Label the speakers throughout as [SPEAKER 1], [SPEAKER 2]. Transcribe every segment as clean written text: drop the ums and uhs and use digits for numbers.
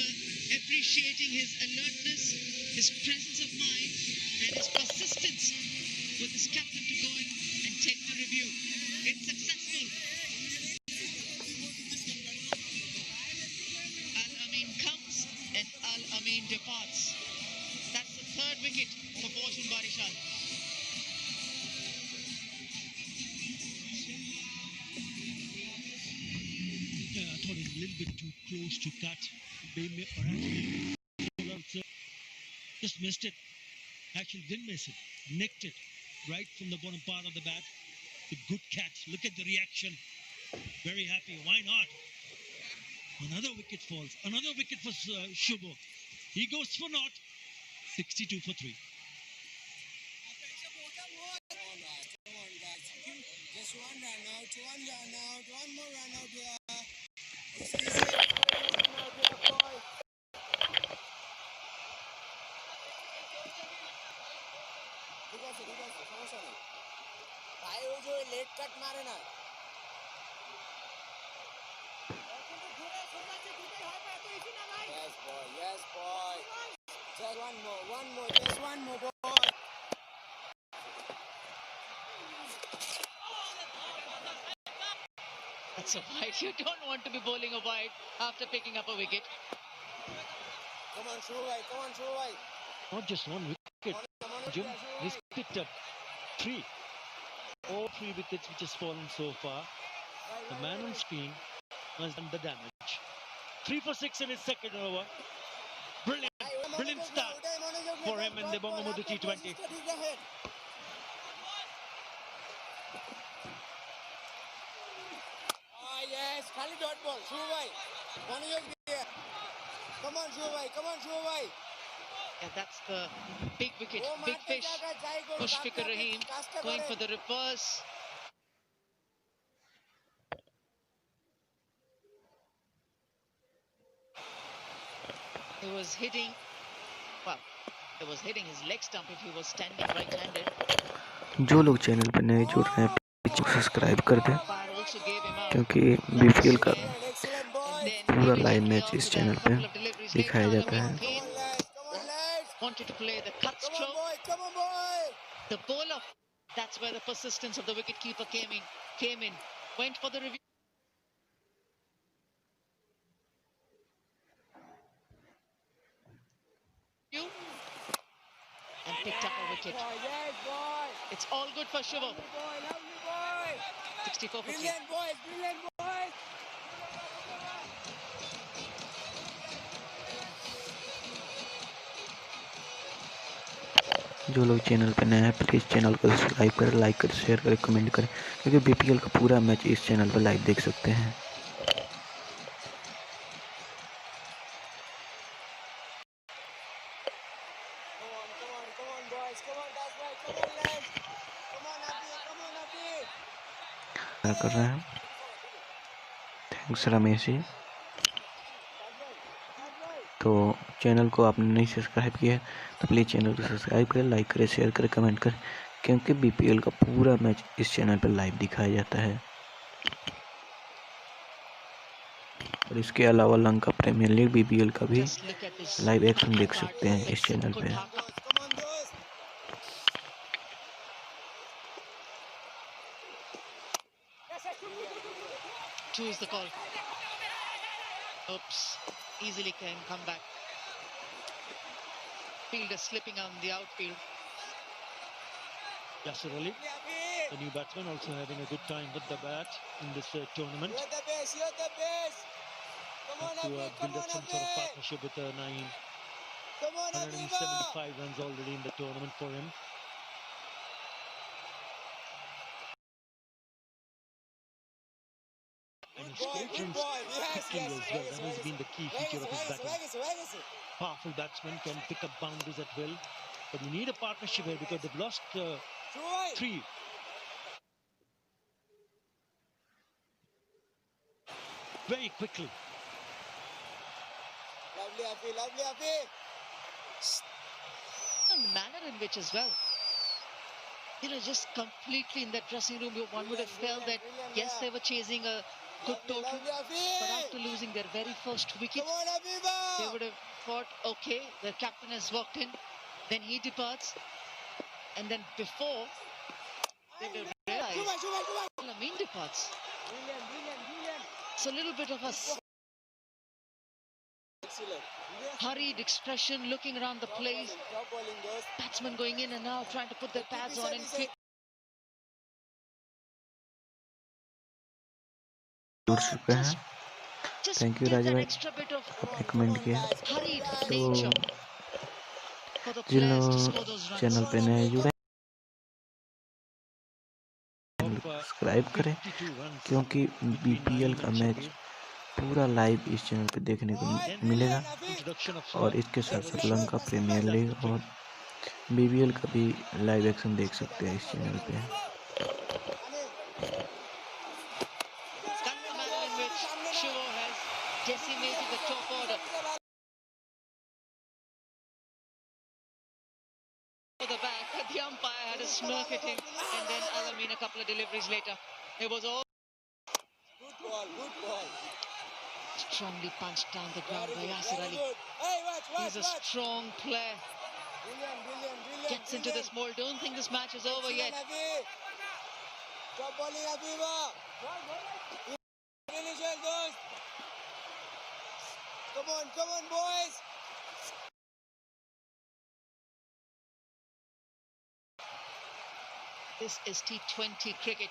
[SPEAKER 1] keeper, appreciating his alertness, his presence of mind, and his persistence with his captain to go in and take the review. It's successful. Al-Amin comes and Al-Amin departs. That's the third wicket for Fortune Barishal.
[SPEAKER 2] Yeah, I thought it was a little bit too close to cut. Or actually, just missed it. Actually, didn't miss it. Nicked it right from the bottom part of the bat. A good catch. Look at the reaction. Very happy. Why not? Another wicket falls. Another wicket for Shubho. He goes for naught. 62 for 3.
[SPEAKER 3] Just one run out, one more run out here. ঠিক আছে সমস্যা নেই ভাই ওই যে late কাট মারে না yes boy just one more just one more boy
[SPEAKER 1] That's a wide. You don't want to be bowling a wide after picking up a wicket.
[SPEAKER 3] come on Shubhai
[SPEAKER 2] Not just one wicket. Jim, he's picked up 3. All 3 wickets which has fallen so far. The man on screen has done the damage. 3 for 6 in his second over. Brilliant start for him in the Bangamudu T20.
[SPEAKER 3] Yes, Khali dot ball. Shubhai. Come on, Shubhai.
[SPEAKER 1] Yeah, that's the big wicket. Big fish. Mushfiqur Rahim going for the reverse. He was hitting his leg stump if he was standing right-handed.
[SPEAKER 4] जो लोग channel पर नए जुड़ रहे हैं subscribe कर दें क्योंकि बीपीएल का पूरा लाइव मैच इस चैनल पे दिखाया जाता है।
[SPEAKER 1] Wanted to play the cut stroke. The bowler. That's where the persistence of the wicketkeeper came in. Went for the review. And picked up a wicket. It's all good for Shubho. 64 for 3.
[SPEAKER 3] Brilliant boys.
[SPEAKER 4] जो लोग channel पे नए हैं please channel को subscribe करें, like करें, share करें, comment करें क्योंकि बीपीएल का पूरा मैच इस चैनल पर लाइव देख सकते हैं। कर रहे हैं। थैंक्स रमेश जी। तो चैनल को आपने नहीं सब्सक्राइब किया है तो प्लीज़ चैनल को सब्सक्राइब करें, लाइक करें, शेयर करें, कमेंट करें क्योंकि बीपीएल का पूरा मैच इस चैनल पर लाइव दिखाया जाता है। और इसके अलावा लंका प्रीमियर लीग बीपीएल का भी लाइव एक्शन देख सकते हैं इस चैनल पे।
[SPEAKER 1] Choose the call. Oops. Easily can come back. Fielder slipping on the outfield.
[SPEAKER 2] Yasir Ali, the new batsman, also having a good time with the bat in this tournament.
[SPEAKER 3] You're the best. Come on,
[SPEAKER 2] to
[SPEAKER 3] Abhi,
[SPEAKER 2] build up some sort of partnership with Naeem.
[SPEAKER 3] Come on,
[SPEAKER 2] 175 runs already in the tournament for him. And he scored runs quickly as well. That has been the key feature of his batting. Powerful batsman can pick up boundaries at will. But you need a partnership here because they've lost 3. Very quickly.
[SPEAKER 3] Lovely, Abhi.
[SPEAKER 1] And the manner in which as well. Just completely in that dressing room, one would have felt that, yes, they were chasing a good total.
[SPEAKER 3] Lovely,
[SPEAKER 1] But
[SPEAKER 3] Afi.
[SPEAKER 1] after losing their very first wicket,
[SPEAKER 3] Come on,
[SPEAKER 1] they
[SPEAKER 3] Afiba.
[SPEAKER 1] would have thought, okay, the captain has walked in, then he departs, and then before they would have realized Amin departs.
[SPEAKER 3] Brilliant.
[SPEAKER 1] It's a little bit of a
[SPEAKER 3] Excellent.
[SPEAKER 1] hurried expression, looking around the place.
[SPEAKER 3] Top bowling, those.
[SPEAKER 1] Batsmen going in and out, trying to put their pads on and quick.
[SPEAKER 4] जुड़ चुका है।
[SPEAKER 1] Just
[SPEAKER 4] thank you
[SPEAKER 1] give
[SPEAKER 4] Raja
[SPEAKER 1] that
[SPEAKER 4] भाई,
[SPEAKER 1] extra bit of
[SPEAKER 4] recommend किया।
[SPEAKER 1] hurried
[SPEAKER 4] तो
[SPEAKER 1] nature for the
[SPEAKER 4] जिन
[SPEAKER 1] players to
[SPEAKER 4] लोग
[SPEAKER 1] score those runs.
[SPEAKER 4] Channel पे नए जुड़े
[SPEAKER 2] of
[SPEAKER 4] सब्सक्राइब करें,
[SPEAKER 2] 52 runs
[SPEAKER 4] क्योंकि
[SPEAKER 2] between
[SPEAKER 4] बीपीएल
[SPEAKER 2] Naeem
[SPEAKER 4] का
[SPEAKER 2] and
[SPEAKER 4] मैच
[SPEAKER 2] Shakib.
[SPEAKER 4] पूरा लाइव इस चैनल पे देखने को मिलेगा।
[SPEAKER 2] Introduction of
[SPEAKER 4] और इसके साथ
[SPEAKER 2] Sarvadi
[SPEAKER 4] साथ
[SPEAKER 2] Shah.
[SPEAKER 4] लंका प्रीमियर लीग और बीबीएल का भी लाइव एक्शन देख सकते हैं इस चैनल पे।
[SPEAKER 1] That's the manner in which Shivo has decimated the top order. For the back, the umpire had a smirk at him, and then Alamin a couple of deliveries later. It was all
[SPEAKER 3] Good ball.
[SPEAKER 1] strongly punched down the ground by Yasir
[SPEAKER 3] Very
[SPEAKER 1] Ali.
[SPEAKER 3] good. Hey, watch.
[SPEAKER 1] He's a strong player.
[SPEAKER 3] Brilliant.
[SPEAKER 1] Gets into this mold. Don't think this match is over yet.
[SPEAKER 3] Top bowling, Afiba. Finish it, those. Come on, boys.
[SPEAKER 1] This is T20 cricket.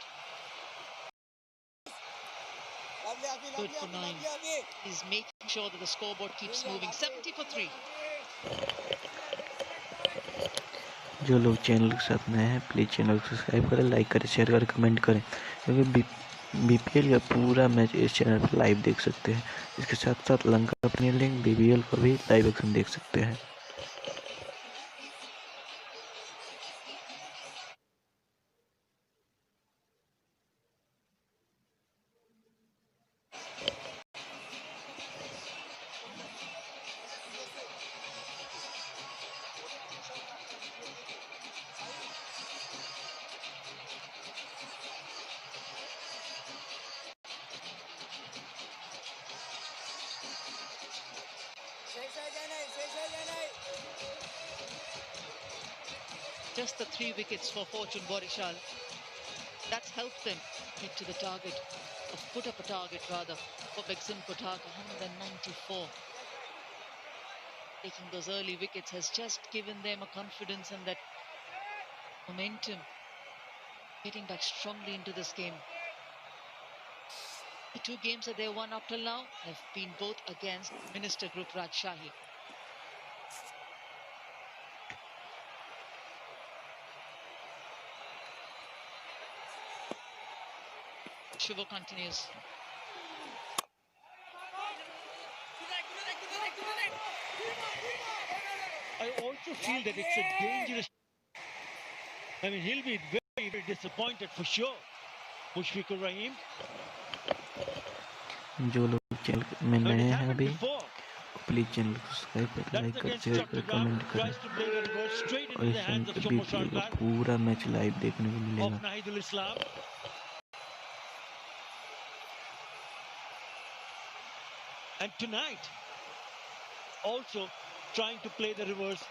[SPEAKER 3] Lovely,
[SPEAKER 1] Good for 9. He's making sure that the scoreboard keeps moving. 70 for 3.
[SPEAKER 4] जो लोग channel के साथ नए हैं please channel को subscribe करें, like करें, share करें, कमेंट करें, क्योंकि बीपीएल का पूरा मैच इस चैनल पर लाइव देख सकते हैं। इसके साथ साथ लंका प्रीमियर लीग बीबीएल का भी लाइव एक्शन देख सकते हैं।
[SPEAKER 1] Just the 3 wickets for Fortune Borishal. That's helped them get to the target, or put up a target rather, for Bexim Kotak, 194. Taking those early wickets has just given them a confidence and that momentum, getting back strongly into this game. The 2 games that they won up till now have been both against Minister Group Rajshahi. Shivo continues.
[SPEAKER 2] I also feel that it's a dangerous. I mean, he'll be very disappointed for sure. Mushfiqur Rahim.
[SPEAKER 4] जो लोग channel में
[SPEAKER 2] I mean,
[SPEAKER 4] नए
[SPEAKER 2] it
[SPEAKER 4] हैं
[SPEAKER 2] happened
[SPEAKER 4] अभी
[SPEAKER 2] before.
[SPEAKER 4] Please channel को subscribe करें,
[SPEAKER 2] That
[SPEAKER 4] like
[SPEAKER 2] is
[SPEAKER 4] करें,
[SPEAKER 2] against
[SPEAKER 4] share करें,
[SPEAKER 2] Chattogram.
[SPEAKER 4] कमेंट करें।
[SPEAKER 2] Tries to play the reverse straight
[SPEAKER 4] और
[SPEAKER 2] into
[SPEAKER 4] इस
[SPEAKER 2] the
[SPEAKER 4] चैनल
[SPEAKER 2] hands of
[SPEAKER 4] पे
[SPEAKER 2] Shomo
[SPEAKER 4] बीपीएल का
[SPEAKER 2] Sarkar
[SPEAKER 4] पूरा मैच लाइव देखने को
[SPEAKER 2] of
[SPEAKER 4] मिलेगा।
[SPEAKER 2] Nahidul Islam. And tonight, also trying to play the reverse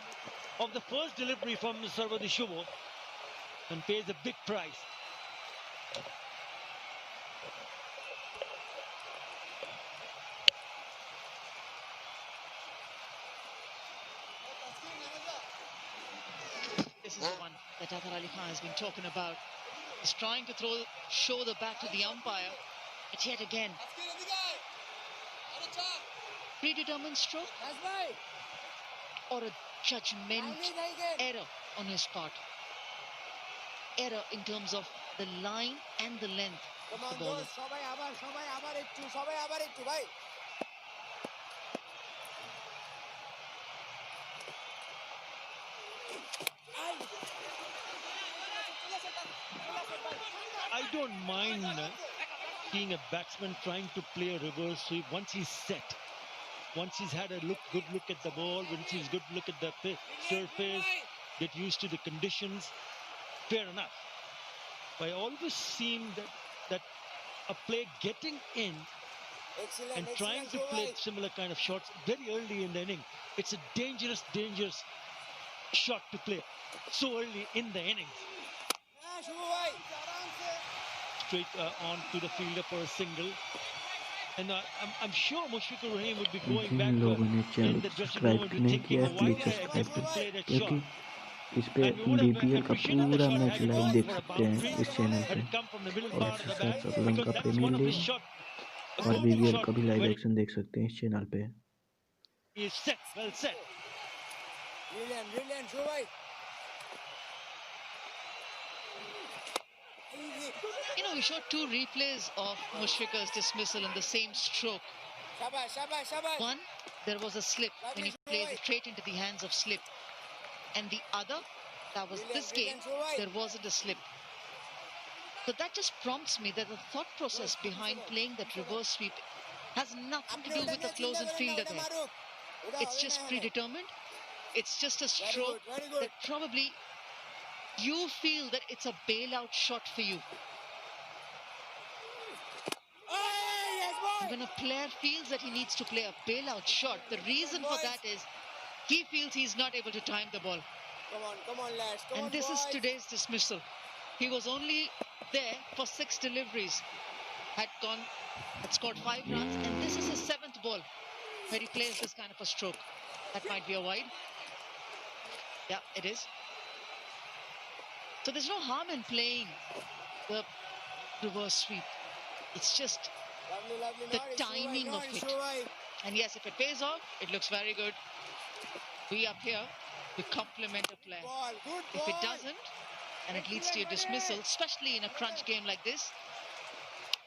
[SPEAKER 2] of the first delivery from Sarvadi Shivo and pays a big price.
[SPEAKER 1] This is the one that Athar Ali Khan has been talking about. He's trying to show the bat to the umpire, but yet again, predetermined stroke or a judgment error on his part. Error in terms of the line and the length of the ball.
[SPEAKER 2] I don't mind seeing a batsman trying to play a reverse sweep once he's set. Once he's had a good look at the ball, once he's good look at the surface, get used to the conditions, fair enough. But I always seem that a player getting in and
[SPEAKER 3] Excellent,
[SPEAKER 2] trying
[SPEAKER 3] excellent,
[SPEAKER 2] to play
[SPEAKER 3] Shobai.
[SPEAKER 2] similar kind of shots very early in the inning. It's a dangerous shot to play so early in the innings.
[SPEAKER 3] हाँ, Shobai. आराम से.
[SPEAKER 2] Straight on to the fielder for a single. And I'm sure Mushfiqur Rahim would be going back
[SPEAKER 4] जिन लोगों ने channel
[SPEAKER 2] in
[SPEAKER 4] को
[SPEAKER 2] the dressing room
[SPEAKER 4] subscribe
[SPEAKER 2] and be
[SPEAKER 4] नहीं
[SPEAKER 2] thinking,
[SPEAKER 4] किया है
[SPEAKER 2] oh, why
[SPEAKER 4] please
[SPEAKER 2] did I
[SPEAKER 4] subscribe
[SPEAKER 2] attempt to
[SPEAKER 4] करें,
[SPEAKER 2] play that shot?
[SPEAKER 4] क्योंकि इस पे
[SPEAKER 2] And we would have
[SPEAKER 4] BPL का
[SPEAKER 2] appreciated the
[SPEAKER 4] पूरा
[SPEAKER 2] shot
[SPEAKER 4] match
[SPEAKER 2] had it
[SPEAKER 4] live
[SPEAKER 2] gone
[SPEAKER 4] देख
[SPEAKER 2] for a
[SPEAKER 4] सकते हैं
[SPEAKER 2] boundary,
[SPEAKER 4] इस चैनल
[SPEAKER 2] had
[SPEAKER 4] पे।
[SPEAKER 2] it come from the middle
[SPEAKER 4] और
[SPEAKER 2] part of
[SPEAKER 4] इसके
[SPEAKER 2] the
[SPEAKER 4] साथ
[SPEAKER 2] bat,
[SPEAKER 4] साथ
[SPEAKER 2] because
[SPEAKER 4] Lanka
[SPEAKER 2] that's
[SPEAKER 4] premier
[SPEAKER 2] one of his
[SPEAKER 4] league
[SPEAKER 2] shot, a
[SPEAKER 4] और
[SPEAKER 2] common
[SPEAKER 4] बीबीएल
[SPEAKER 2] shot
[SPEAKER 4] का भी लाइव
[SPEAKER 2] when
[SPEAKER 4] एक्शन देख सकते हैं इस चैनल पे।
[SPEAKER 2] he is set, well set.
[SPEAKER 3] Brilliant, brilliant, Shobai.
[SPEAKER 1] You know, we showed two replays of Mushfiqur's dismissal in the same stroke.
[SPEAKER 3] Shabash, shabash, shabash.
[SPEAKER 1] One, there was a slip when he plays it straight into the hands of slip. And the other, that was this game, there wasn't a slip. So that just prompts me that the thought process behind playing that reverse sweep has nothing to do with the close and fielder there. It's just predetermined. It's just a stroke that probably you feel that it's a bailout shot for you. When a player feels that he needs to play a bailout shot, the reason for that is he feels he's not able to time the ball.
[SPEAKER 3] Come on, lads. Come
[SPEAKER 1] And
[SPEAKER 3] on,
[SPEAKER 1] this is
[SPEAKER 3] boys.
[SPEAKER 1] today's dismissal. He was only there for 6 deliveries, had scored 5 runs, and this is his 7th ball where he plays this kind of a stroke. That might be a wide. Yeah, it is. So there's no harm in playing the reverse sweep. It's just
[SPEAKER 3] Lovely,
[SPEAKER 1] the
[SPEAKER 3] nice,
[SPEAKER 1] timing
[SPEAKER 3] Shobai,
[SPEAKER 1] of
[SPEAKER 3] nice,
[SPEAKER 1] it.
[SPEAKER 3] Shobai.
[SPEAKER 1] And yes, if it pays off, it looks very good. We up here to compliment a player.
[SPEAKER 3] Good
[SPEAKER 1] If it
[SPEAKER 3] ball.
[SPEAKER 1] doesn't, and it leads to a dismissal, especially in a crunch game like this,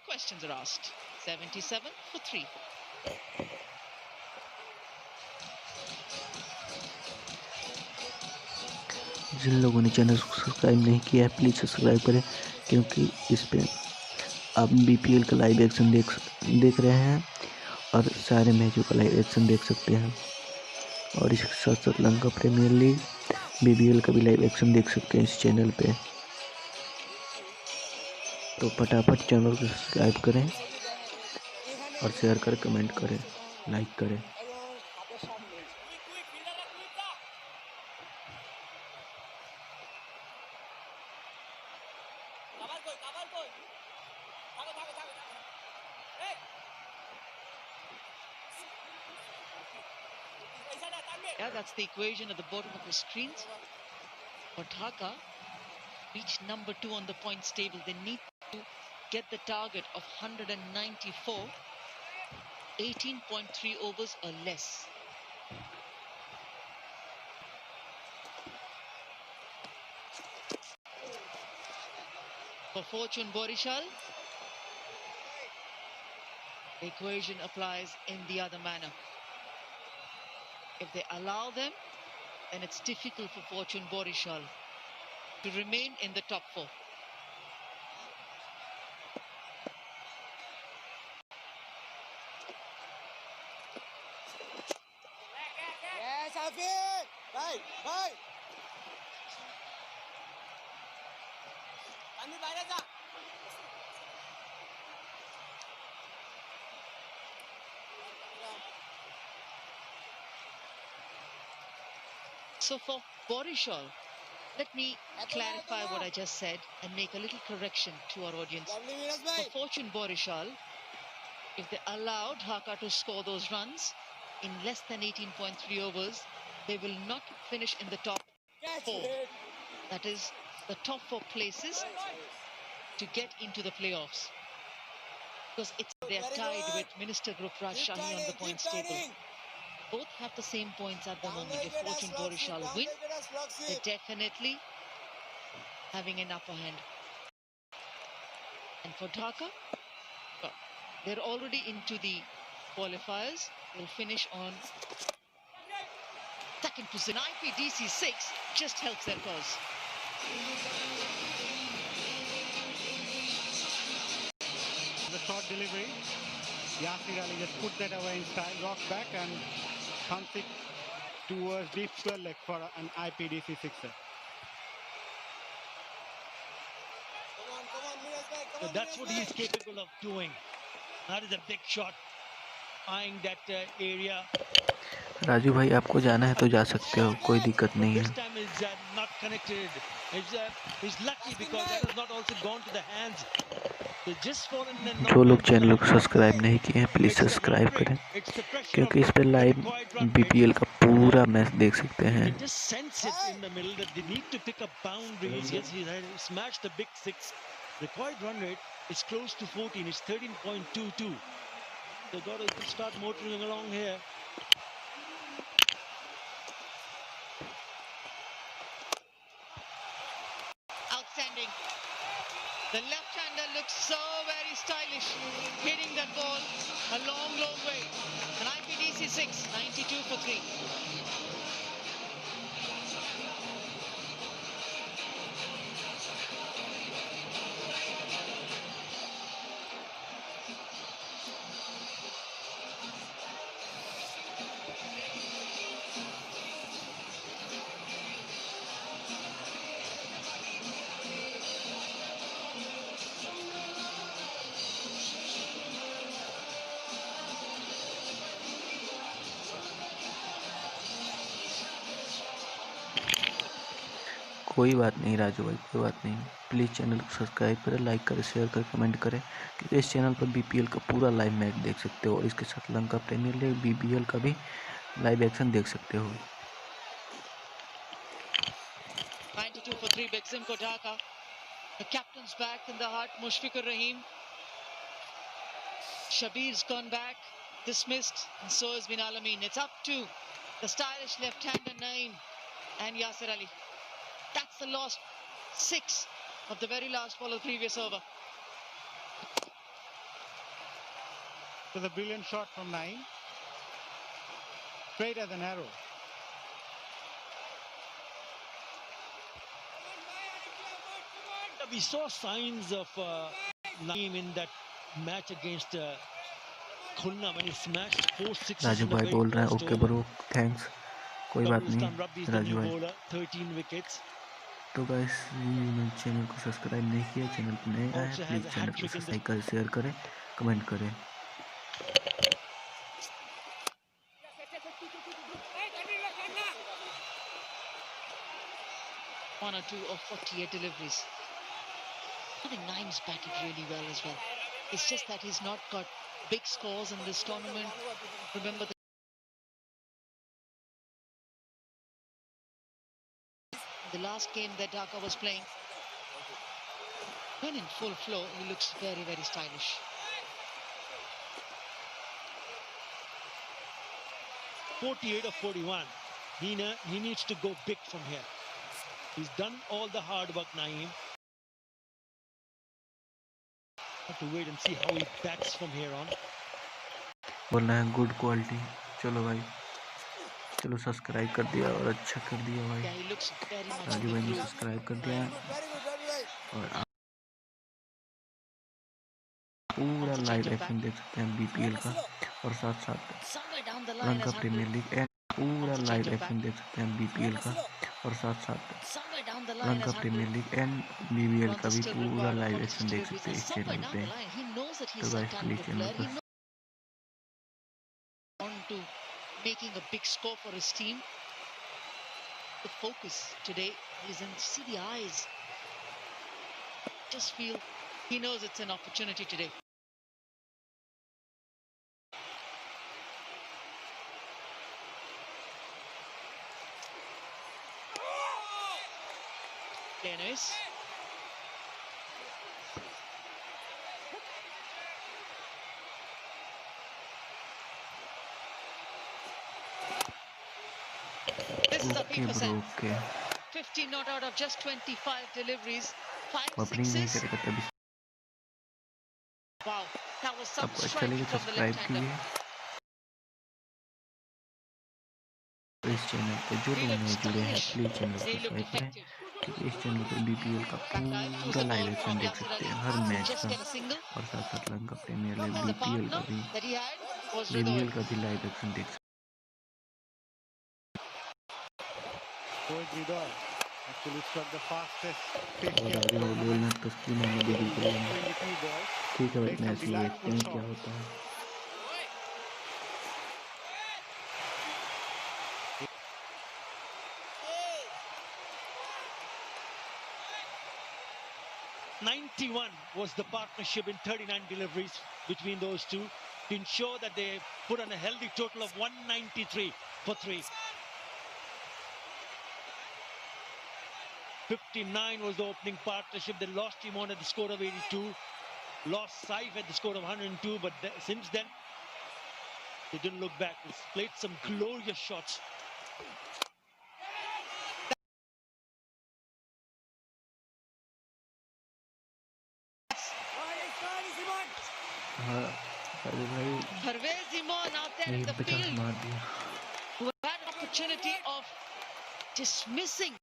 [SPEAKER 1] questions are asked. 77 for 3.
[SPEAKER 4] जिन लोगों ने channel को subscribe नहीं किया है please subscribe करें, क्योंकि इस पे आप बीपीएल का लाइव एक्शन देख रहे हैं और सारे मैचों का लाइव एक्शन देख सकते हैं। और इसके साथ साथ लंका प्रीमियर लीग बीबीएल का भी लाइव एक्शन देख सकते हैं इस चैनल पे। तो फटाफट चैनल को सब्सक्राइब करें और शेयर करें, कमेंट करें, लाइक करें।
[SPEAKER 1] Yeah, that's the equation at the bottom of the screens. For Dhaka, reach number 2 on the points table. They need to get the target of 194, 18.3 overs or less. For Fortune Borishal, the equation applies in the other manner. If they allow them, then it's difficult for Fortune Borishal to remain in the top 4.
[SPEAKER 3] Yes, Afid. Bye, bye. Kami bayar tak?
[SPEAKER 1] So for Borishal, let me clarify what I just said and make a little correction to our audience.
[SPEAKER 3] Lovely, Viras
[SPEAKER 1] For
[SPEAKER 3] bhai.
[SPEAKER 1] Fortune Borishal, if they allow Dhaka to score those runs in less than 18.3 overs, they will not finish in the top
[SPEAKER 3] Catch
[SPEAKER 1] 4.
[SPEAKER 3] it.
[SPEAKER 1] That is the top 4 places to get into the playoffs. Because they're
[SPEAKER 3] Very
[SPEAKER 1] tied
[SPEAKER 3] good.
[SPEAKER 1] with Minister Group
[SPEAKER 3] Keep
[SPEAKER 1] Rajshahi on the
[SPEAKER 3] turning,
[SPEAKER 1] points
[SPEAKER 3] keep
[SPEAKER 1] table.
[SPEAKER 3] turning.
[SPEAKER 1] Both have the same points at the moment. If
[SPEAKER 3] Downweighted as
[SPEAKER 1] Fortune
[SPEAKER 3] slug sweep,
[SPEAKER 1] Borishal win,
[SPEAKER 3] downweighted as slug
[SPEAKER 1] they're
[SPEAKER 3] sweep.
[SPEAKER 1] definitely having an upper hand. And for Dhaka, well, they're already into the qualifiers. They'll finish on second position. IPDC 6 just helps their cause.
[SPEAKER 5] The short delivery. Yasir Ali just put that away in style, rock back and thumbs it towards deep square leg for an IPDC sixer.
[SPEAKER 2] So that's what he is capable of doing. That is a big shot, eyeing that area.
[SPEAKER 4] Raju भाई आपको जाना है तो जा सकते हो, कोई दिक्कत
[SPEAKER 2] But
[SPEAKER 4] नहीं
[SPEAKER 2] this
[SPEAKER 4] है।
[SPEAKER 2] time is not connected. He's lucky because that has not also gone to the hands. So just fallen and
[SPEAKER 4] जो
[SPEAKER 2] not
[SPEAKER 4] लोग
[SPEAKER 2] gone to the
[SPEAKER 4] चैनल को
[SPEAKER 2] hands.
[SPEAKER 4] सब्सक्राइब नहीं किए हैं please
[SPEAKER 2] It's the run
[SPEAKER 4] subscribe
[SPEAKER 2] rate.
[SPEAKER 4] करें,
[SPEAKER 2] It's the pressure of
[SPEAKER 4] क्योंकि इस पे
[SPEAKER 2] the
[SPEAKER 4] live
[SPEAKER 2] required run rate.
[SPEAKER 4] BPL का पूरा मैच देख सकते
[SPEAKER 2] You
[SPEAKER 4] हैं।
[SPEAKER 2] can just sense it in the middle that they need to pick up boundaries. Yes, he smashed the big six. Required run rate is close to 14. It's 13.22. They got to start motoring along here.
[SPEAKER 1] Outstanding. The left-hander looks so very stylish, hitting that ball a long, long way. An IPDC 6, 92 for 3.
[SPEAKER 4] कोई बात नहीं राजू भाई, कोई बात नहीं। Please channel को subscribe करें, like करें, शेयर करें, कमेंट करें, क्योंकि इस चैनल पर बीपीएल का पूरा लाइव मैच देख सकते हो और इसके साथ लंका प्रीमियर लीग बीपीएल का भी लाइव एक्शन देख सकते हो।
[SPEAKER 1] 92 for 3, Bexim Kotaka. The captain's back in the heart, Mushfiqur Rahim. Shabir's gone back, dismissed, and so has been Alameen. It's up to the stylish left-hander Naeem and Yasir Ali. That's the last 6 of the very last ball of the previous over.
[SPEAKER 5] So the brilliant shot from Naeem. Straight as an arrow.
[SPEAKER 2] We saw signs of Naeem in that match against Khulna when he smashed 4 sixes
[SPEAKER 4] Raju
[SPEAKER 2] in the
[SPEAKER 4] भाई
[SPEAKER 2] very
[SPEAKER 4] बोल रहे हैं
[SPEAKER 2] first
[SPEAKER 4] okay
[SPEAKER 2] over.
[SPEAKER 4] Bro, thanks, कोई बात
[SPEAKER 2] Rabbi Islam
[SPEAKER 4] नहीं
[SPEAKER 2] Rabbi is the
[SPEAKER 4] Raju
[SPEAKER 2] new
[SPEAKER 4] भाई।
[SPEAKER 2] bowler, 13 wickets.
[SPEAKER 4] तो guys channel को सब्सक्राइब नहीं किया, चैनल पर नए आए
[SPEAKER 2] Also
[SPEAKER 4] please
[SPEAKER 2] has a
[SPEAKER 4] channel
[SPEAKER 2] hat
[SPEAKER 4] को
[SPEAKER 2] trick in this.
[SPEAKER 4] सब्सक्राइब करें, शेयर करें, कमेंट करें।
[SPEAKER 1] One or two of 48 deliveries. I think Naeem's batted really well as well. It's just that he's not got big scores in this tournament. Remember the last game that Dhaka was playing. When in full flow, he looks very, very stylish.
[SPEAKER 2] .48 of 41. He needs to go big from here. He's done all the hard work, Naeem. Have to wait and see how he bats from here on.
[SPEAKER 4] बोलना है good quality. चलो भाई, चलो subscribe कर दिया और अच्छा कर दिया भाई।
[SPEAKER 1] Yeah, he looks very much
[SPEAKER 4] Raju भाई ने
[SPEAKER 1] improved.
[SPEAKER 4] सब्सक्राइब कर दिया और आप पूरा
[SPEAKER 1] Wants to
[SPEAKER 4] live
[SPEAKER 1] change it back.
[SPEAKER 4] Action देख सकते हैं बीपीएल का और साथ साथ
[SPEAKER 1] Somewhere down the line
[SPEAKER 4] Lanka
[SPEAKER 1] has had
[SPEAKER 4] premier
[SPEAKER 1] to,
[SPEAKER 4] league and पूरा
[SPEAKER 1] wants to
[SPEAKER 4] live
[SPEAKER 1] change it back.
[SPEAKER 4] Action देख सकते हैं बीपीएल का और साथ साथ
[SPEAKER 1] Somewhere down the line
[SPEAKER 4] Lanka
[SPEAKER 1] has had
[SPEAKER 4] premier
[SPEAKER 1] to.
[SPEAKER 4] League and BBL का
[SPEAKER 1] Runs are
[SPEAKER 4] भी
[SPEAKER 1] still
[SPEAKER 4] पूरा
[SPEAKER 1] required on
[SPEAKER 4] लाइव
[SPEAKER 1] 46
[SPEAKER 4] एक्शन देख
[SPEAKER 1] deliveries,
[SPEAKER 4] सकते
[SPEAKER 1] and
[SPEAKER 4] हैं इस
[SPEAKER 1] somewhere
[SPEAKER 4] चैनल
[SPEAKER 1] down
[SPEAKER 4] पे।
[SPEAKER 1] the line, he knows that
[SPEAKER 4] तो
[SPEAKER 1] he's a
[SPEAKER 4] guys please
[SPEAKER 1] talented
[SPEAKER 4] channel
[SPEAKER 1] player.
[SPEAKER 4] को
[SPEAKER 1] He knows on to making a big score for his team. The focus today is in, see the eyes. Just feel he knows it's an opportunity today. Anyways. This is a
[SPEAKER 4] okay bro,
[SPEAKER 1] 50%.
[SPEAKER 4] Okay
[SPEAKER 1] 50 not out of just 25 deliveries. 5
[SPEAKER 4] opening नहीं
[SPEAKER 1] sixes.
[SPEAKER 4] करेगा तभी।
[SPEAKER 1] Wow, that was some
[SPEAKER 4] आपको अच्छा
[SPEAKER 1] striking
[SPEAKER 4] लगे
[SPEAKER 1] from the
[SPEAKER 4] subscribe
[SPEAKER 1] left-hander.
[SPEAKER 4] कीजिए इस channel पे जो
[SPEAKER 1] He
[SPEAKER 4] लोग
[SPEAKER 1] looked
[SPEAKER 4] नए जुड़े हैं
[SPEAKER 1] stylish.
[SPEAKER 4] प्लीज़ चैनल को
[SPEAKER 1] He looked
[SPEAKER 4] सब्सक्राइब करें,
[SPEAKER 1] effective.
[SPEAKER 4] क्योंकि इस चैनल पे बीपीएल का
[SPEAKER 1] Back line chose
[SPEAKER 4] पूरा
[SPEAKER 1] the
[SPEAKER 4] live
[SPEAKER 1] ball
[SPEAKER 4] action
[SPEAKER 1] from
[SPEAKER 4] देख
[SPEAKER 1] Yasir
[SPEAKER 4] सकते
[SPEAKER 1] Ali.
[SPEAKER 4] हैं हर मैच
[SPEAKER 1] Just
[SPEAKER 4] का
[SPEAKER 1] get a single.
[SPEAKER 4] और साथ साथ Lanka premier league
[SPEAKER 1] And the
[SPEAKER 4] BPL का
[SPEAKER 1] partner
[SPEAKER 4] भी
[SPEAKER 1] that he had was Ridoy.
[SPEAKER 4] Live action देख सकते
[SPEAKER 5] Rohit Ridor. Actually struck the fastest
[SPEAKER 4] और
[SPEAKER 5] 50 of
[SPEAKER 4] आगे
[SPEAKER 5] the
[SPEAKER 4] वो
[SPEAKER 5] tournament.
[SPEAKER 4] बोलना तस्कीन मोहम्मद
[SPEAKER 5] He
[SPEAKER 4] गिल
[SPEAKER 5] played
[SPEAKER 4] बोलना।
[SPEAKER 5] 22 balls,
[SPEAKER 4] ठीक है भाई,
[SPEAKER 5] played some
[SPEAKER 4] मैच में देखते
[SPEAKER 5] delightful
[SPEAKER 4] हैं क्या
[SPEAKER 5] shots.
[SPEAKER 4] होता है।
[SPEAKER 3] Hey!
[SPEAKER 2] 91 was the partnership in 39 deliveries between those two to ensure that they put on a healthy total of 193 for 3. 59 was the opening partnership. They lost Imon at the score of 82, lost Saif at the score of 102, but since then they didn't look back. They played some glorious shots.
[SPEAKER 4] हाँ अरे भाई
[SPEAKER 1] Parvez Imon out there in
[SPEAKER 4] नहीं,
[SPEAKER 1] the
[SPEAKER 4] 50
[SPEAKER 1] field
[SPEAKER 4] मार दिया।
[SPEAKER 1] who had an opportunity of dismissing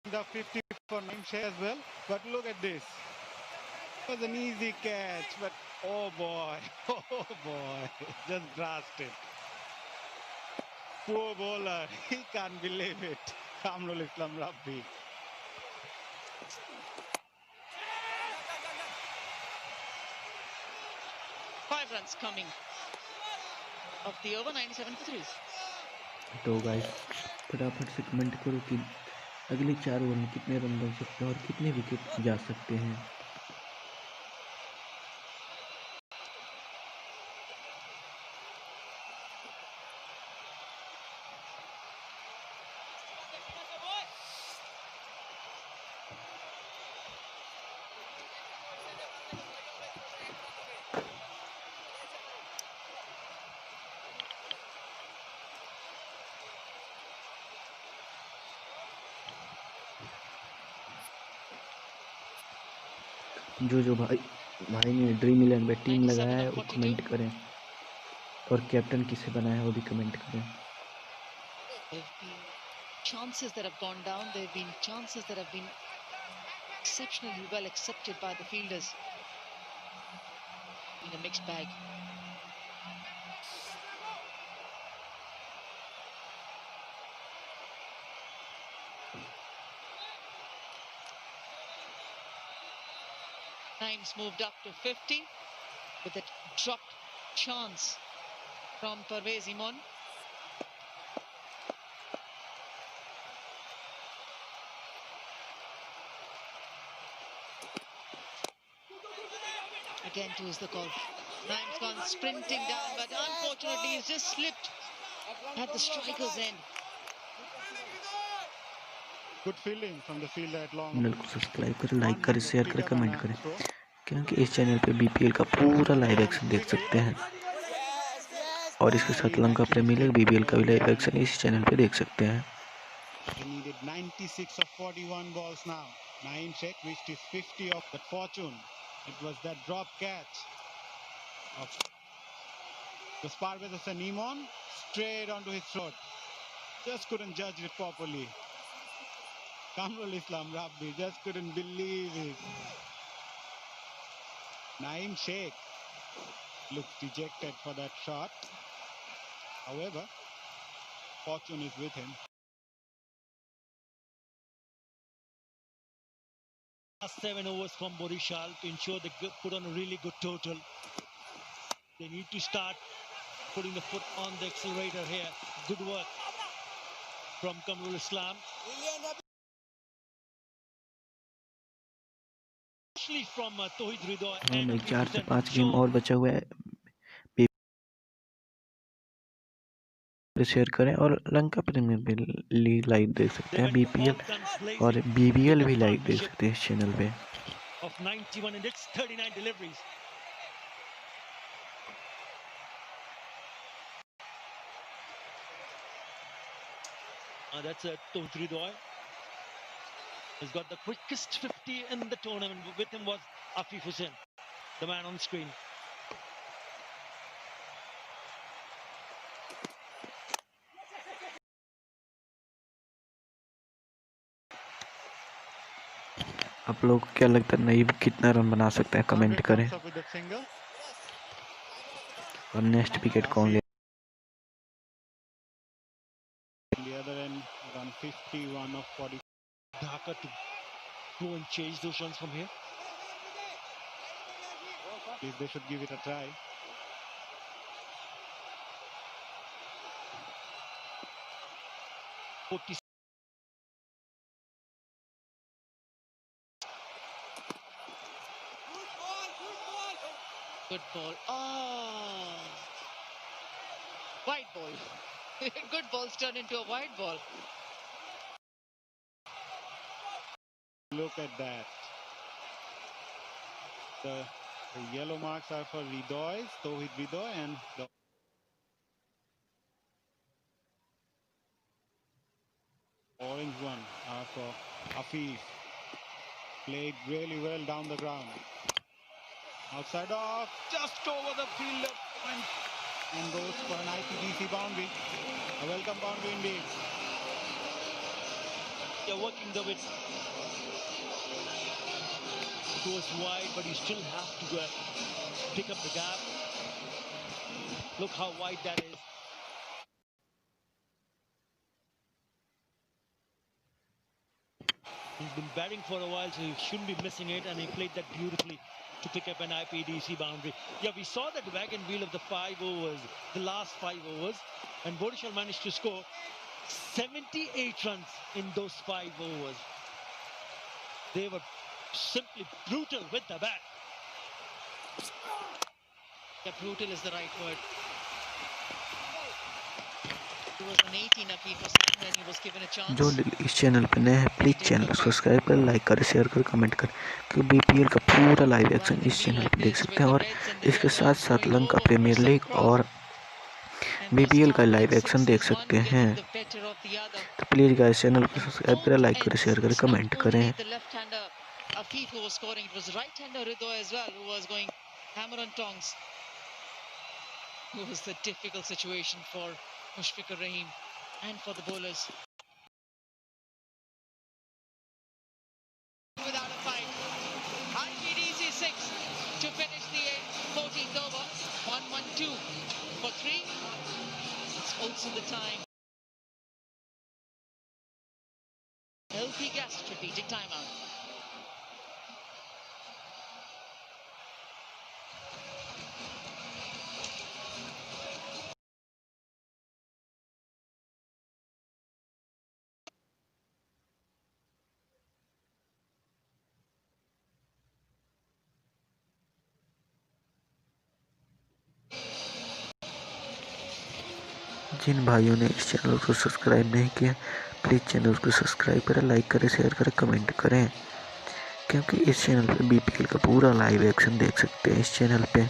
[SPEAKER 5] The 50 for Nimshe as well. But look at this. It was an easy catch, but oh boy, oh boy, just grasped it. Poor bowler, he can't believe it. Kamrul Islam Rabbi.
[SPEAKER 1] five runs coming of the over, 97 for 3.
[SPEAKER 4] तो guys फटाफट से comment करो कि अगले 4 over में कितने run बन सकते हैं और कितने विकेट जा सकते हैं। जो भाई ने ड्रीम 11 में टीम
[SPEAKER 1] 97
[SPEAKER 4] लगाया है
[SPEAKER 1] of
[SPEAKER 4] वो
[SPEAKER 1] 42.
[SPEAKER 4] कमेंट करें और कैप्टन किसे बनाया है वो भी कमेंट करें।
[SPEAKER 1] There have been chances that have gone down. There have been chances that have been exceptionally well accepted by the fielders in a mixed bag. Times moved up to 50 with a dropped chance from Parvez Imon. Again towards the golf. Nime's gone sprinting down, but unfortunately he's just slipped at the striker's end.
[SPEAKER 5] Good fielding from the fielder at long.
[SPEAKER 4] Channel को subscribe करें, like करें,
[SPEAKER 5] 100
[SPEAKER 4] share करें,
[SPEAKER 5] pick up
[SPEAKER 4] comment
[SPEAKER 5] and
[SPEAKER 4] करें,
[SPEAKER 5] a throw.
[SPEAKER 4] क्योंकि इस channel पे BPL का पूरा लाइव एक्शन देख सकते हैं और इसके साथ लंका प्रीमियर लीग बीबीएल का भी लाइव एक्शन इस चैनल पे देख सकते हैं।
[SPEAKER 5] They needed 96 of 41 balls now. Naeem Sheikh reached his 50 of that fortune. It was that drop catch of the Parvez Hassan Imon straight onto his throat. Just couldn't judge it properly. Kamrul Islam Rabbi just couldn't believe it. Naeem Sheikh looks dejected for that shot. However, fortune is with him.
[SPEAKER 2] Last 7 overs from Borishal to ensure they put on a really good total. They need to start putting the foot on the accelerator here. Good work from Kamrul Islam. Especially from Tohid Ridoy
[SPEAKER 4] हाँ
[SPEAKER 2] and
[SPEAKER 4] भाई, 4 से 5
[SPEAKER 2] Hafeez
[SPEAKER 4] game
[SPEAKER 2] Hussain.
[SPEAKER 4] और बचा हुआ है, share करें और Lanka premier league live देख सकते
[SPEAKER 2] They
[SPEAKER 4] हैं,
[SPEAKER 2] went
[SPEAKER 4] बीपीएल
[SPEAKER 2] all guns
[SPEAKER 4] और
[SPEAKER 2] blazing
[SPEAKER 4] बीबीएल
[SPEAKER 2] with
[SPEAKER 4] भी
[SPEAKER 2] that
[SPEAKER 4] लाइव देख
[SPEAKER 2] partnership
[SPEAKER 4] सकते हैं इस चैनल पे।
[SPEAKER 2] of 91 and it's 39 deliveries. That's Tohid Ridoy. He's got the quickest 50 in the tournament. With him was Hafeez Hussain, the man on screen.
[SPEAKER 4] आप लोग को क्या लगता है नईब कितना रन बना सकते हैं, कमेंट करें
[SPEAKER 5] Comes up with that single.
[SPEAKER 4] और नेक्स्ट विकेट कौन ले
[SPEAKER 5] Run 51 of 40.
[SPEAKER 2] Dhaka to go and chase those runs from here.
[SPEAKER 5] At least they should give it a try.
[SPEAKER 1] Good ball. Oh, wide ball. Good balls turn into a wide ball.
[SPEAKER 5] Look at that. The yellow marks are for Tawhid Ridoy, and the orange one are for Afif. Played really well down the ground. Outside off, just over the fielder, and goes for an IPDC boundary. A welcome boundary indeed.
[SPEAKER 2] They're working the width. Goes wide, but you still have to pick up the gap. Look how wide that is. He's been batting for a while, so he shouldn't be missing it, and he played that beautifully to pick up an IPDC boundary. Yeah, we saw that wagon wheel of the 5 overs, the last 5 overs, and Borishal managed to score 78 runs in those 5 overs. They were simply brutal with the bat.
[SPEAKER 1] Yeah, brutal is the right word. He was an 18 Afif was and he was given a chance.
[SPEAKER 4] जो इस channel पे नए हैं please channel को subscribe करें, like करें, share करें, comment करें, क्योंकि बीपीएल का पूरा लाइव एक्शन इस चैनल पे देख सकते हैं। और इसके साथ साथ लंका प्रीमियर लीग और बीपीएल का लाइव एक्शन देख सकते हैं। तो प्लीज़ गाइस चैनल को सब्सक्राइब करें, लाइक करें, शेयर करें, कमेंट करें।
[SPEAKER 1] Afif who was scoring, it was right-hander Ridoy as well who was going hammer and tongs. It was a difficult situation for Mushfiqur Rahim and for the bowlers. Without a fight, IPDC 6 to finish the 14th over. 1-1-2 for 3. It's also the time. LP Gas strategic timeout.
[SPEAKER 4] जिन भाइयों ने इस channel को subscribe नहीं किया please channel को subscribe करें, like करें, share करें, कमेंट करें, क्योंकि इस चैनल पे बीपीएल का पूरा लाइव एक्शन देख सकते हैं इस चैनल पे।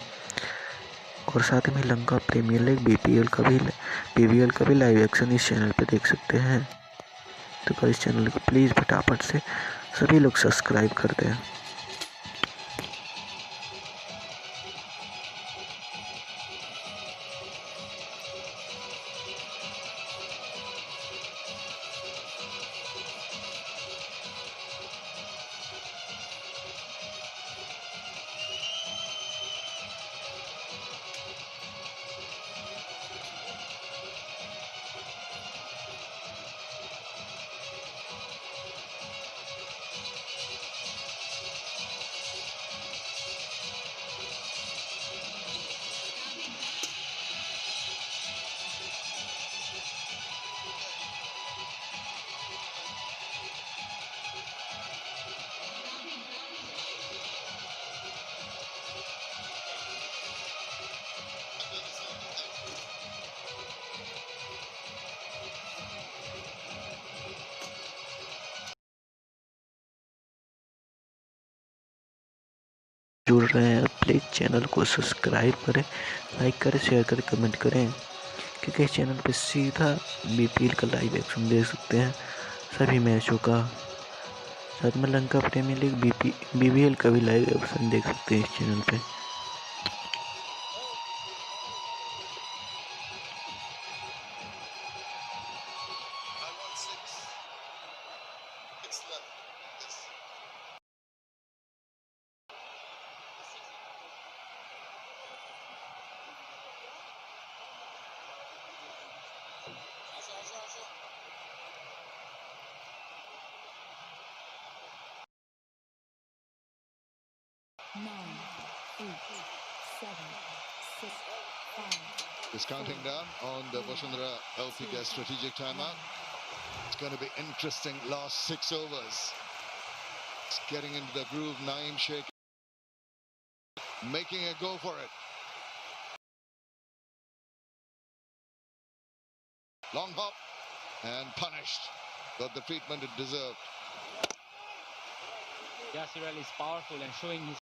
[SPEAKER 4] और साथ में लंका प्रीमियर लीग बीपीएल का भी लाइव एक्शन इस चैनल पे देख सकते हैं। तो इस चैनल को प्लीज़ फटाफट से सभी लोग सब्सक्राइब कर दें। जुड़ रहे हैं प्लीज़ चैनल को सब्सक्राइब करें, लाइक करें, शेयर करें, कमेंट करें, क्योंकि इस चैनल पे सीधा बीपीएल का लाइव एक्शन देख सकते हैं सभी मैचों का। साथ में लंका प्रीमियर लीग बीपीएल का भी लाइव एक्शन देख सकते हैं इस चैनल पे।
[SPEAKER 6] Is counting down on the Vashundhara LPK strategic timeout. It's going to be interesting last 6 overs. It's getting into the groove. Naeem Sheikh making a go for it. Long hop and punished. Got the treatment it deserved.
[SPEAKER 7] Yasir Ali is powerful and showing his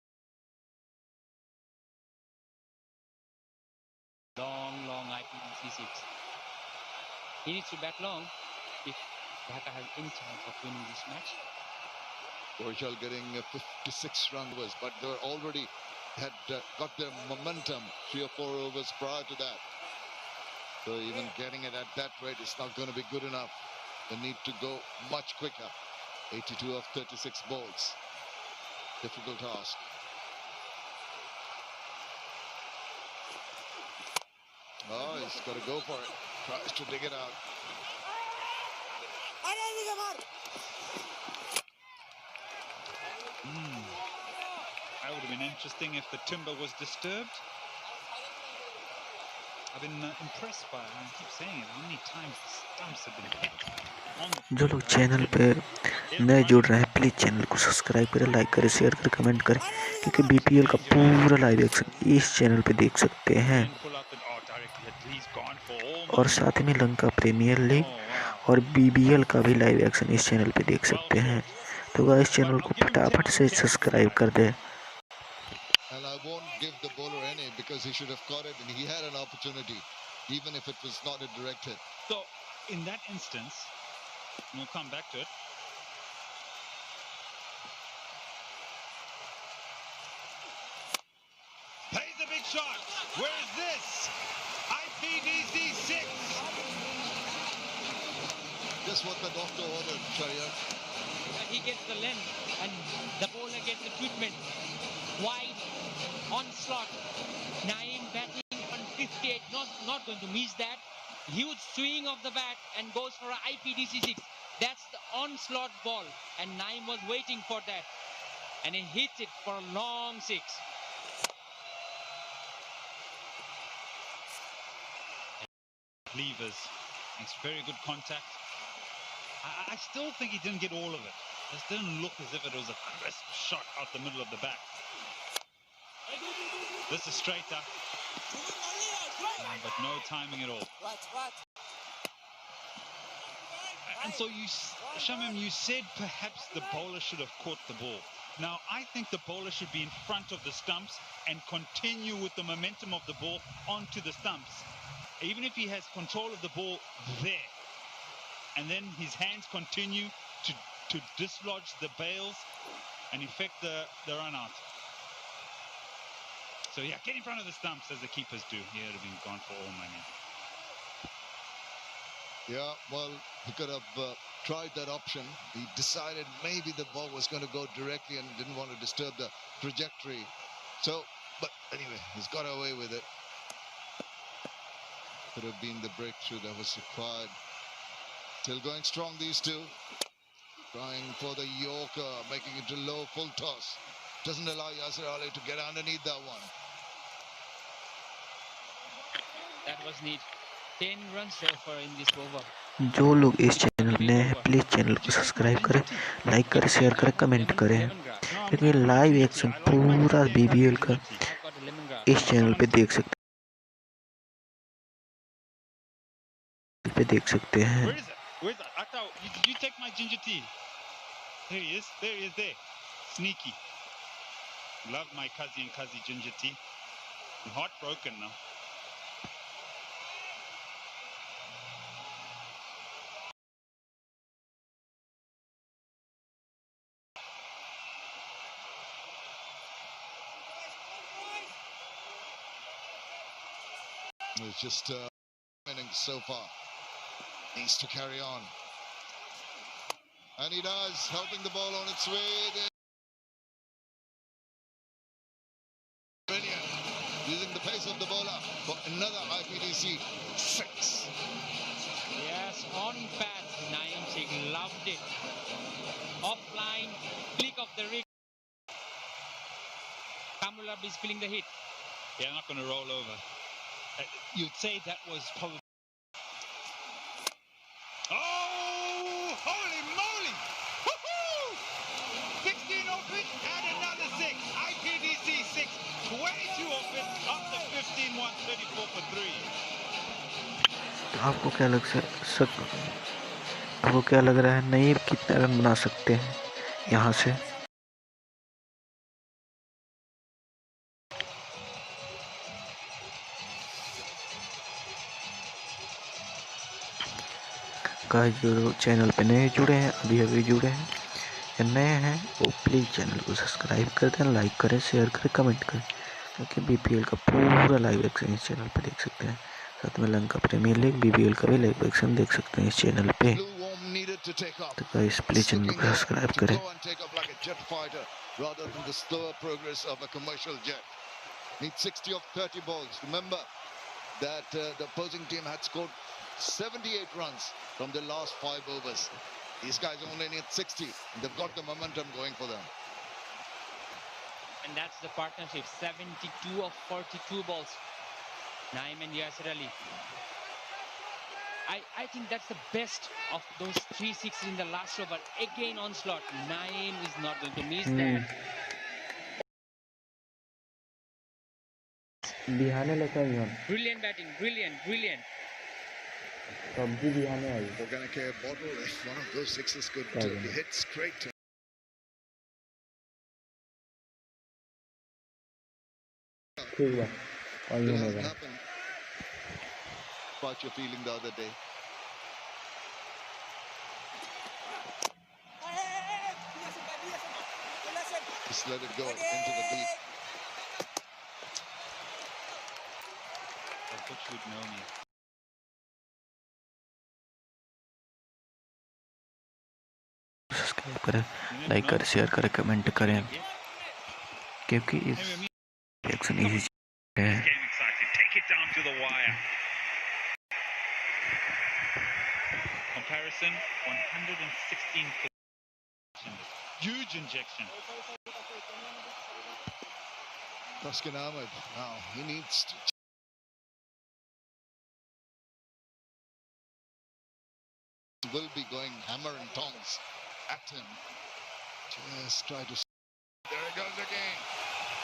[SPEAKER 7] long IPC6. He needs to bat long if Dhaka has any chance of winning this match.
[SPEAKER 6] Borjal getting 56 run overs, but they already had got their momentum 3 or 4 overs prior to that. So even getting it at that rate is not going to be good enough. They need to go much quicker. 82 of 36 balls. Difficult task. Oh, he's got to go for it. Tries to dig it out.
[SPEAKER 5] That would have been interesting if the timber was disturbed. I've been impressed by, I keep saying it, how many times the stumps have been hit on the
[SPEAKER 4] जो लोग channel पे नए जुड़ रहे हैं please channel को subscribe करें, like करें, शेयर करें, कमेंट करें, क्योंकि बीपीएल का पूरा लाइव एक्शन इस चैनल पे देख सकते हैं। और साथ में लंका प्रीमियर लीग और बीबीएल का भी लाइव एक्शन इस चैनल पे देख सकते हैं। तो गाइस चैनल को फटाफट से सब्सक्राइब कर दें।
[SPEAKER 6] And I won't give the bowler any because he should have caught it and he had an opportunity, even if it was not a direct hit.
[SPEAKER 5] So, in that instance, we'll come back to it. Plays a big shot. Where is this? IPDC 6.
[SPEAKER 6] Just what the doctor ordered, Sharia.
[SPEAKER 7] He gets the length and the bowler gets the treatment. Wide onslaught. Naeem batting 158, not going to miss that. Huge swing of the bat and goes for an IPDC 6. That's the onslaught ball and Naeem was waiting for that. And he hits it for a long 6.
[SPEAKER 5] Levers. Makes very good contact. I still think he didn't get all of it. It didn't look as if it was a crisp shot out the middle of the bat. This is straighter. But no timing at all. And so Shamim, you said perhaps the bowler should have caught the ball. Now, I think the bowler should be in front of the stumps and continue with the momentum of the ball onto the stumps. Even if he has control of the ball there. And then his hands continue to dislodge the bails and effect the run out. So yeah, get in front of the stumps as the keepers do. He would have been gone for all money.
[SPEAKER 6] Yeah, well, he could have tried that option. He decided maybe the ball was going to go directly and didn't want to disturb the trajectory. So, but anyway, he's got away with it. Could have been the breakthrough that was required. Still going strong, these two. Trying for the Yorker, making it a low full toss. Doesn't allow Yasir Ali to get underneath that one.
[SPEAKER 7] That was neat. 10 runs so far in this over.
[SPEAKER 4] जो लोग इस channel में नए हैं please channel को subscribe करें, like करें, share करें, कमेंट करें, क्योंकि लाइव एक्शन पूरा बीबीएल का इस चैनल पे देख सकते हैं।
[SPEAKER 5] Where's that? Atta, did you take my ginger tea? There he is. There he is there. Sneaky. Love my Kazi and Kazi ginger tea. I'm heartbroken now.
[SPEAKER 6] It's just innings so far. Needs to carry on. And he does, helping the ball on its way. Brilliant. Using the pace of the bowler for another IPDC 6.
[SPEAKER 7] Yes, on path. Naeem Sheikh loved it. Offline, click of the rig. Amrullah is feeling the heat.
[SPEAKER 5] Yeah, not going to roll over. You'd say that was probably... Oh, holy moly! Woohoo! 16 off it and another 6. IPDC 6. Way too off it. Up to 15-1, 34 for 3.
[SPEAKER 4] आपको क्या लग रहा है नईम कितने run बना सकते हैं यहाँ से? गाइस जो चैनल पे नए जुड़े हैं अभी जुड़े हैं या नए हैं वो प्लीज़ चैनल को सब्सक्राइब कर दें, लाइक करें, शेयर करें, कमेंट करें, क्योंकि बीपीएल का पूरा लाइव एक्शन इस चैनल पे देख सकते हैं। साथ में लंका प्रीमियर लीग बीपीएल का भी लाइव एक्शन देख सकते हैं इस चैनल पे। तो गाइस प्लीज़ चैनल को सब्सक्राइब करें।
[SPEAKER 6] Need 60 of 30 balls. Remember that the opposing team had scored 78 runs from the last 5 overs. These guys only need 60. They've got the momentum going for them.
[SPEAKER 7] And that's the partnership. 72 of 42 balls. Naeem and Yasir Ali. I think that's the best of those 3 sixes in the last over. Again onslaught. Naeem is not going to miss that.
[SPEAKER 4] बिहाने लगा यहाँ
[SPEAKER 7] Brilliant batting. Brilliant.
[SPEAKER 4] सब्जी बिहाने आई
[SPEAKER 6] Organic air bottle, if one of those sixes could be hit straight to
[SPEAKER 4] ठीक है और ये
[SPEAKER 6] hasn't
[SPEAKER 4] होगा
[SPEAKER 6] happened. What you're feeling the other day. Just let it go into the deep.
[SPEAKER 5] That's what should know me.
[SPEAKER 4] Subscribe करें, like करें, share करें, comment करें, क्योंकि इस एक्शन इजी है।
[SPEAKER 5] Take it down to the wire. Comparison 116 huge injection.
[SPEAKER 6] Ruskin Ahmed now he needs to will be going hammer and tongs at him. Just try to there it goes again.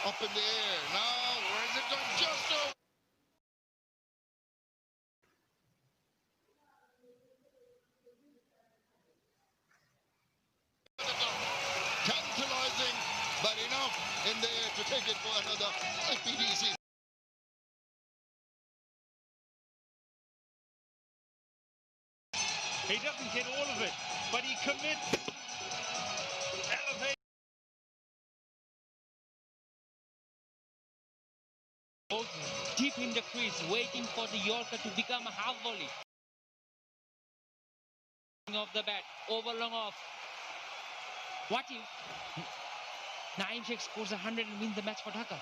[SPEAKER 6] Up in the air. Now where is it going? Just over. Tantalizing, but enough in the air to take it for another IPDC.
[SPEAKER 5] He doesn't get all of it, but he commits. Elevate.
[SPEAKER 7] Deep in the crease, waiting for the Yorker to become a half volley. Of the bat, over long off. What if Naeem Sheikh scores 100 and wins the match for Dhaka?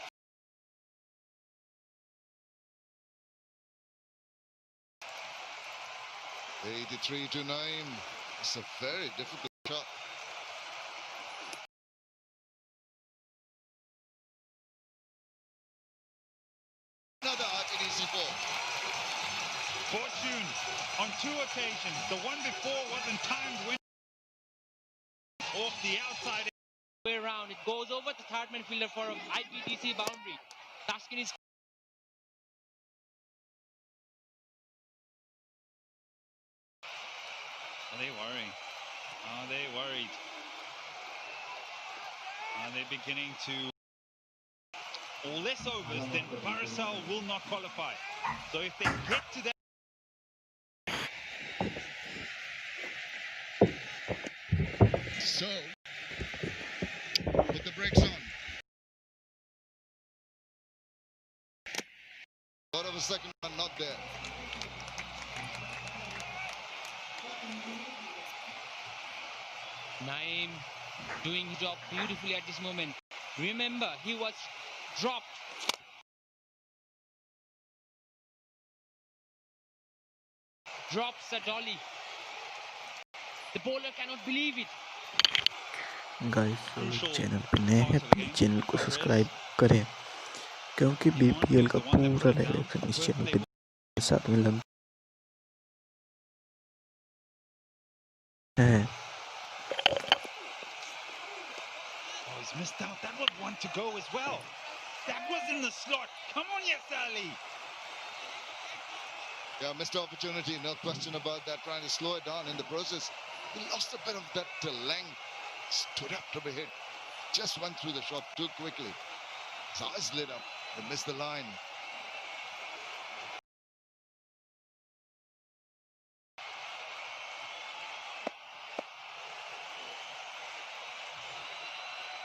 [SPEAKER 6] 83 to 9. It's a very difficult shot. Another IPDC 4.
[SPEAKER 5] Fortune on 2 occasions. The one before wasn't timed when off the outside.
[SPEAKER 7] Way around, it goes over the third man fielder for an IPTC boundary. Taskin is
[SPEAKER 5] Are they worrying? Are they worried? Are they beginning to... Or less overs, then Parasol will not qualify. So if they get to that...
[SPEAKER 6] So, with the brakes on. Out of a second one, not there.
[SPEAKER 7] Naeem doing his job beautifully at this moment. Remember, he was dropped. Drops a dolly. The bowler cannot believe it.
[SPEAKER 4] Guys channel पे नए हैं please channel को subscribe करें। क्योंकि BPL का पूरा direction इस channel पे साथ में लंका है।
[SPEAKER 8] Oh, he's missed out. That was one to go as well. That was in the slot. Come on, yes, Ali.
[SPEAKER 6] Yeah, missed opportunity, no question about that. Trying to slow it down in the process. He lost a bit of that length. Stood up to be hit. Just went through the shot too quickly. His eyes lit up. He missed the line.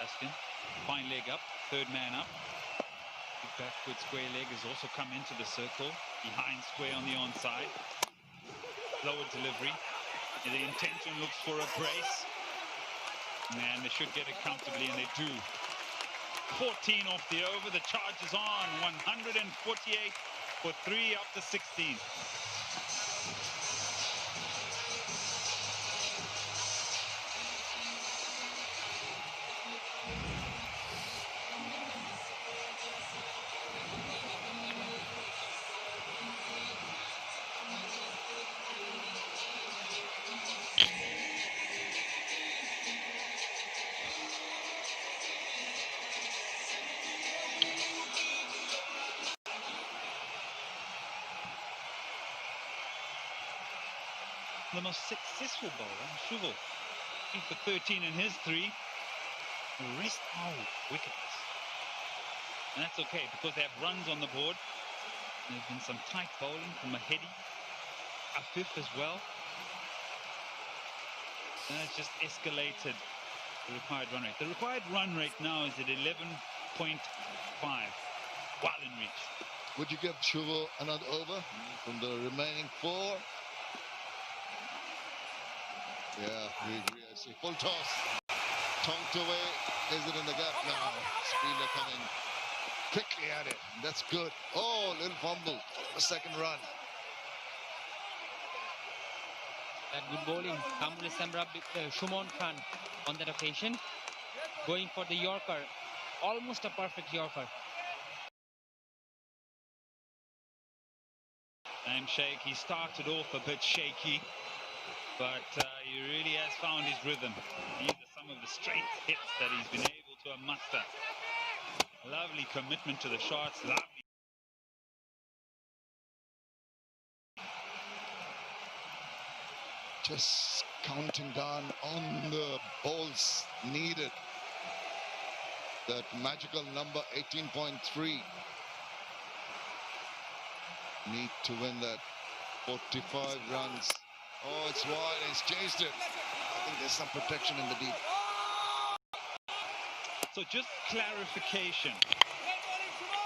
[SPEAKER 8] Aston, fine leg up, third man up. Big backward square leg has also come into the circle. Behind square on the onside. Lower delivery. And the intention looks for a brace. And they should get it comfortably, and they do. 14 off the over. The charge is on. 148 for 3 after 16. The most successful bowler, Shuval. 3 for 13 in his 3. The rest are wickets. And that's okay because they have runs on the board. There's been some tight bowling from Mahedi, Afif as well. And it's just escalated the required run rate. The required run rate now is at 11.5. Well in reach.
[SPEAKER 6] Would you give Shuvo another over from the remaining 4? Yeah, we agree. I see. Full toss. Tonked away. Is it in the gap now? Spieler coming quickly at it. That's good. Oh, little fumble. The second run.
[SPEAKER 7] That good bowling. Kamul Samra, Shumon Khan on that occasion. Going for the Yorker. Almost a perfect Yorker.
[SPEAKER 8] And Shaky started off a bit shaky, but he really has found his rhythm. These are some of the straight hits that he's been able to muster. Lovely commitment to the shots. Lovely.
[SPEAKER 6] Just counting down on the balls needed. That magical number 18.3. Need to win that 45 runs. Oh, it's wide. He's chased it. I think there's some protection in the deep.
[SPEAKER 8] So just clarification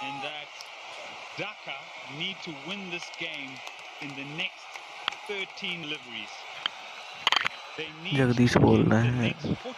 [SPEAKER 8] in that Dhaka need to win this game in the next 13 deliveries. They need
[SPEAKER 4] Jagdish
[SPEAKER 8] to
[SPEAKER 4] बोल
[SPEAKER 8] win
[SPEAKER 4] रहे
[SPEAKER 8] the
[SPEAKER 4] हैं
[SPEAKER 8] next 40